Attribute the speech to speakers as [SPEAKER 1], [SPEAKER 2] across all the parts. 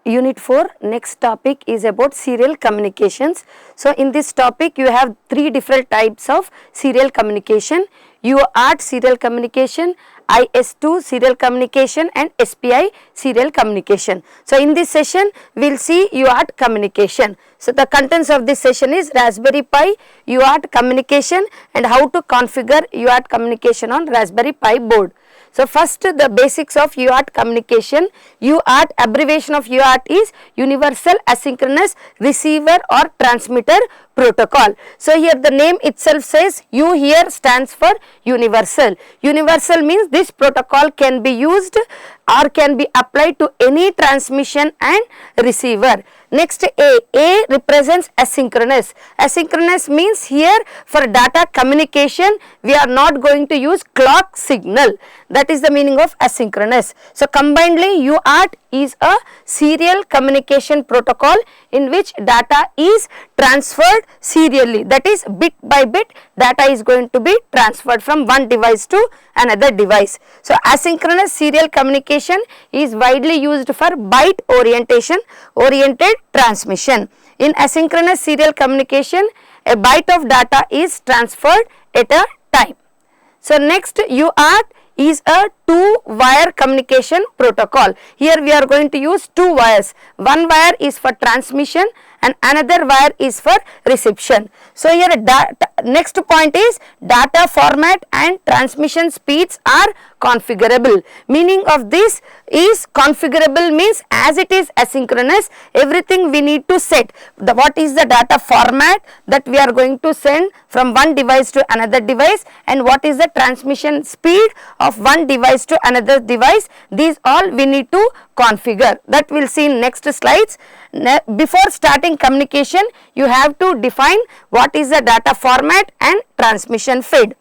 [SPEAKER 1] Unit 4, next topic is about serial communications. So, in this topic you have three different types of serial communication: UART serial communication, IS2 serial communication and SPI serial communication. So, in this session we will see UART communication. So, the contents of this session is Raspberry Pi UART communication and how to configure UART communication on Raspberry Pi board. So, first the basics of UART communication. UART, abbreviation of UART is Universal Asynchronous Receiver or Transmitter Protocol. So, here the name itself says U here stands for universal. Universal means this protocol can be used or can be applied to any transmission and receiver. Next A represents asynchronous. Asynchronous means here for data communication we are not going to use clock signal. That is the meaning of asynchronous. So, combinedly UART is a serial communication protocol in which data is transferred serially, that is bit by bit data is going to be transferred from one device to another device. So, asynchronous serial communication is widely used for byte oriented transmission. In asynchronous serial communication a byte of data is transferred at a time. So, next UART is a two-wire communication protocol. Here we are going to use two wires. One wire is for transmission and another wire is for reception. So, here next point is data format and transmission speeds are configurable. Meaning of this is configurable means as it is asynchronous, everything we need to set. What is the data format that we are going to send from one device to another device, and what is the transmission speed of one device to another device, these all we need to configure. That we will see in next slides. Before starting communication you have to define what is the data format and transmission feed.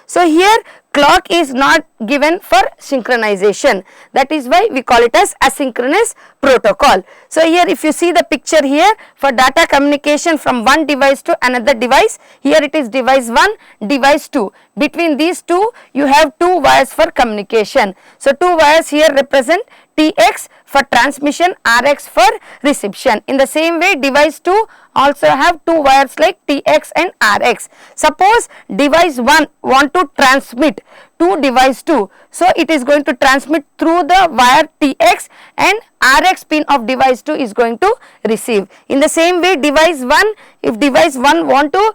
[SPEAKER 1] So, here clock is not given for synchronization, that is why we call it as asynchronous protocol. So, here if you see the picture here for data communication from one device to another device, here it is device 1, device 2. Between these two you have two wires for communication. So, two wires here represent TX for transmission, RX for reception. In the same way device 2 also have two wires like TX and RX. Suppose device 1 want to transmit to device 2. So, it is going to transmit through the wire TX and RX pin of device 2 is going to receive. In the same way device 1, if device 1 want to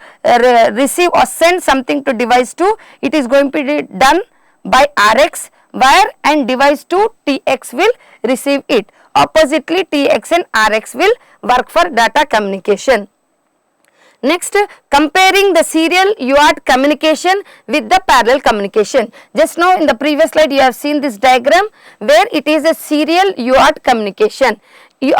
[SPEAKER 1] receive or send something to device 2, it is going to be done by RX wire and device 2 TX will receive it. Oppositely TX and RX will work for data communication. Next, comparing the serial UART communication with the parallel communication. Just now in the previous slide you have seen this diagram where it is a serial UART communication. You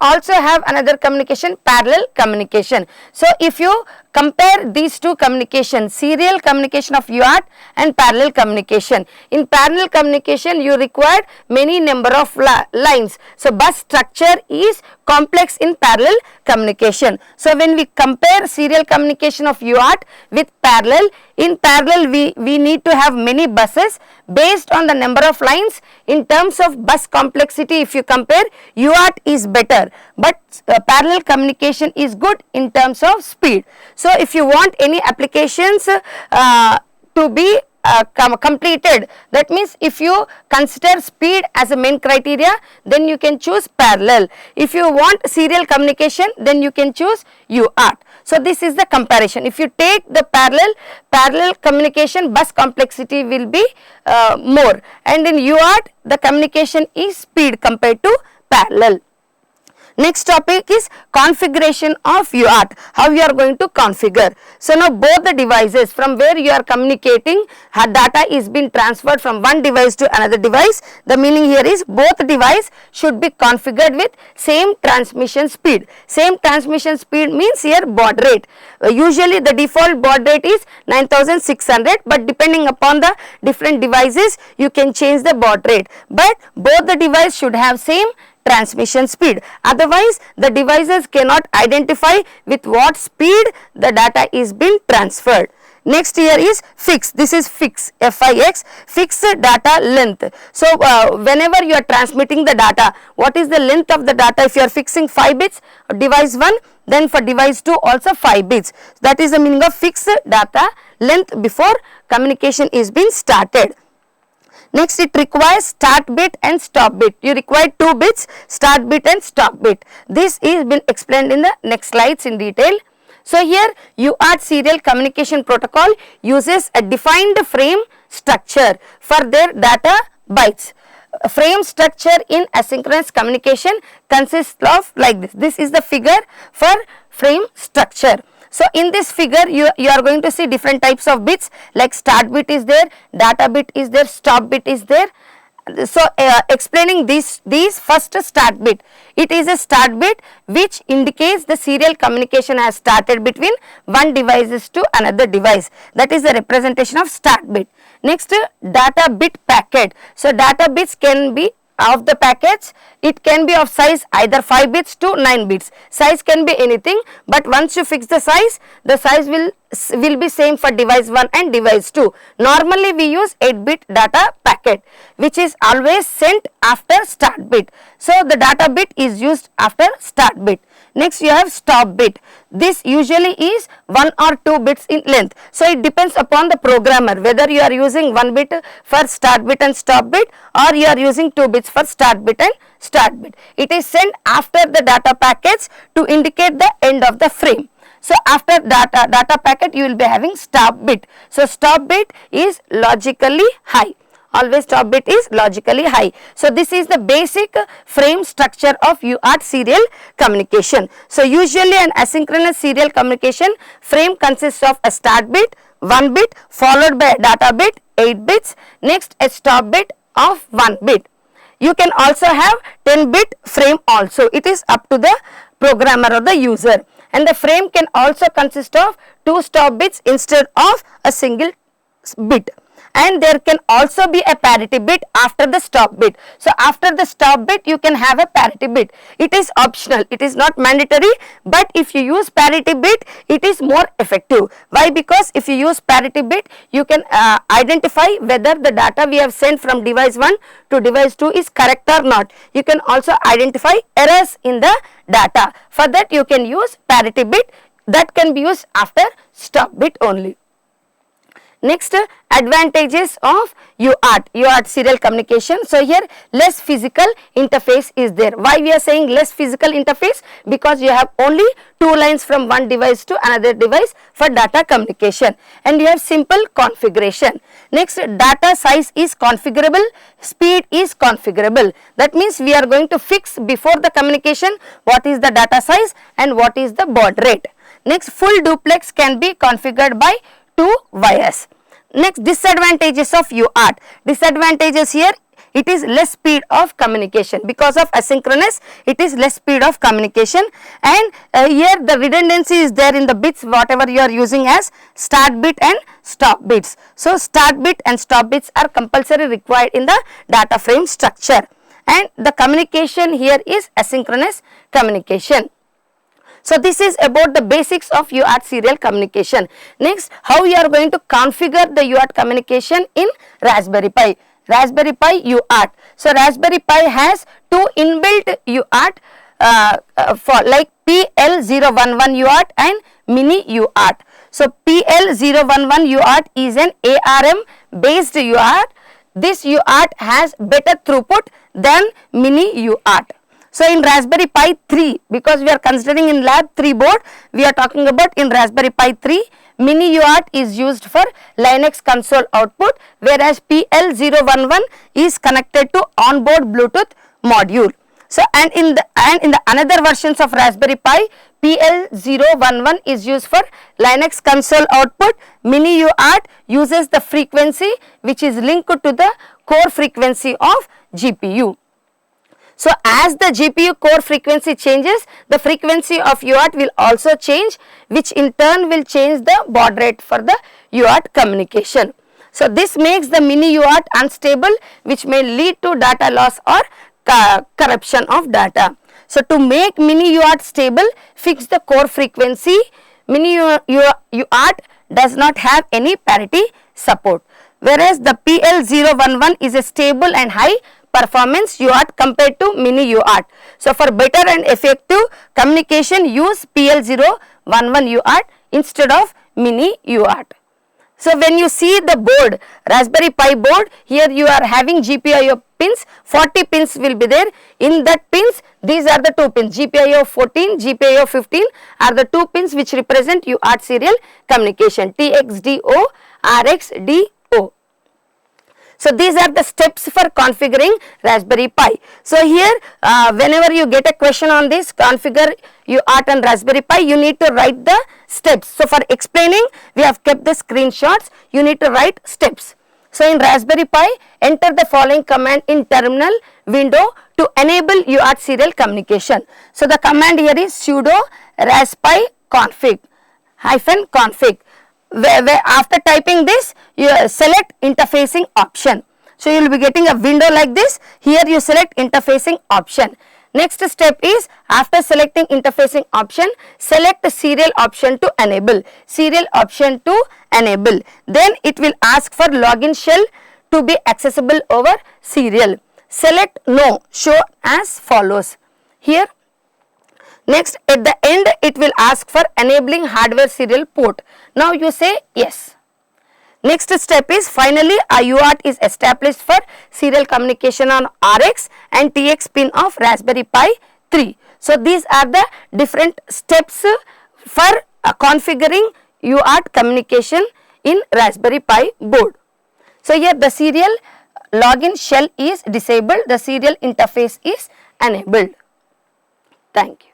[SPEAKER 1] also have another communication, parallel communication. So, if you compare these two communications, serial communication of UART and parallel communication. In parallel communication you require many number of lines. So, bus structure is complex in parallel communication. So, when we compare serial communication of UART with parallel, in parallel we need to have many buses based on the number of lines. In terms of bus complexity if you compare, UART is better, but parallel communication is good in terms of speed. So, if you want any applications to be completed, that means if you consider speed as a main criteria, then you can choose parallel. If you want serial communication, then you can choose UART. So, this is the comparison. If you take the parallel communication, bus complexity will be more, and in UART the communication is speed compared to parallel. Next topic is configuration of UART, how you are going to configure. So, now both the devices from where you are communicating, data is being transferred from one device to another device. The meaning here is both device should be configured with same transmission speed. Same transmission speed means here baud rate. Usually the default baud rate is 9600, but depending upon the different devices you can change the baud rate, but both the device should have same transmission speed. Otherwise the devices cannot identify with what speed the data is being transferred. Next here is fix. This is fix, F-I-X, fixed data length. So whenever you are transmitting the data, what is the length of the data? If you are fixing 5 bits, device 1, then for device 2 also 5 bits. That is the meaning of fixed data length before communication is being started. Next, it requires start bit and stop bit. You require 2 bits, start bit and stop bit. This is been explained in the next slides in detail. So here UART serial communication protocol uses a defined frame structure for their data bytes. A frame structure in asynchronous communication consists of like this. This is the figure for frame structure. So in this figure you are going to see different types of bits, like start bit is there, data bit is there, stop bit is there. So explaining these first start bit, it is a start bit which indicates the serial communication has started between one device to another device. That is the representation of start bit. Next, data bit packet. So data bits can be of the packets, it can be of size either 5 bits to 9 bits. Size can be anything, but once you fix the size will be same for device 1 and device 2. Normally we use 8 bit data packet, which is always sent after start bit. So the data bit is used after start bit. Next you have stop bit. This usually is 1 or 2 bits in length. So it depends upon the programmer whether you are using 1 bit for start bit and stop bit, or you are using 2 bits for start bit and start bit. It is sent after the data packets to indicate the end of the frame. So after data packet you will be having stop bit. So stop bit is logically high. Always stop bit is logically high. So this is the basic frame structure of UART serial communication. So usually an asynchronous serial communication frame consists of a start bit, 1 bit, followed by a data bit, 8 bits, next a stop bit of 1 bit. You can also have 10 bit frame also. It is up to the programmer or the user. And the frame can also consist of 2 stop bits instead of a single bit. And there can also be a parity bit after the stop bit. So after the stop bit you can have a parity bit. It is optional, it is not mandatory, but if you use parity bit it is more effective. Why? Because if you use parity bit you can identify whether the data we have sent from device 1 to device 2 is correct or not. You can also identify errors in the data. For that you can use parity bit, that can be used after stop bit only. Next, advantages of UART serial communication. So here less physical interface is there. Why we are saying less physical interface? Because you have only 2 lines from one device to another device for data communication, and you have simple configuration. Next, data size is configurable, speed is configurable. That means we are going to fix before the communication what is the data size and what is the baud rate. Next, full duplex can be configured by 2 wires. Next, disadvantages of UART. Disadvantages here, it is less speed of communication. Because of asynchronous, it is less speed of communication, and here the redundancy is there in the bits whatever you are using as start bit and stop bits. So start bit and stop bits are compulsory required in the data frame structure, and the communication here is asynchronous communication. So this is about the basics of UART serial communication. Next, how you are going to configure the UART communication in Raspberry Pi. Raspberry Pi UART. So Raspberry Pi has 2 inbuilt UART for like PL011 UART and Mini UART. So PL011 UART is an ARM based UART. This UART has better throughput than Mini UART. So in Raspberry Pi 3, because we are considering in lab 3 board, we are talking about in Raspberry Pi 3, Mini UART is used for Linux console output, whereas PL011 is connected to onboard Bluetooth module. So and in the another versions of Raspberry Pi, PL011 is used for Linux console output. Mini UART uses the frequency which is linked to the core frequency of GPU. So as the GPU core frequency changes, the frequency of UART will also change, which in turn will change the baud rate for the UART communication. So this makes the Mini UART unstable, which may lead to data loss or corruption of data. So to make Mini UART stable, fix the core frequency. Mini UART does not have any parity support, whereas the PL011 is a stable and high performance UART compared to mini UART. So, for better and effective communication, use PL011 UART instead of mini UART. So, when you see the board, Raspberry Pi board, here you are having GPIO pins, 40 pins will be there. In that pins, these are the 2 pins, GPIO 14, GPIO 15 are the 2 pins which represent UART serial communication, TXDO, RXDO. So, these are the steps for configuring Raspberry Pi. So, here whenever you get a question on this configure UART on Raspberry Pi, you need to write the steps. So, for explaining we have kept the screenshots, you need to write steps. So, in Raspberry Pi, enter the following command in terminal window to enable UART serial communication. So, the command here is sudo raspi config -config. Where after typing this, you select interfacing option. So, you will be getting a window like this. Here you select interfacing option. Next step is, after selecting interfacing option, select serial option to enable. Serial option to enable. Then it will ask for login shell to be accessible over serial. Select no, show as follows. Here, next at the end it will ask for enabling hardware serial port. Now you say yes. Next step is, finally a UART is established for serial communication on RX and TX pin of Raspberry Pi 3. So, these are the different steps for configuring UART communication in Raspberry Pi board. So, here the serial login shell is disabled, the serial interface is enabled. Thank you.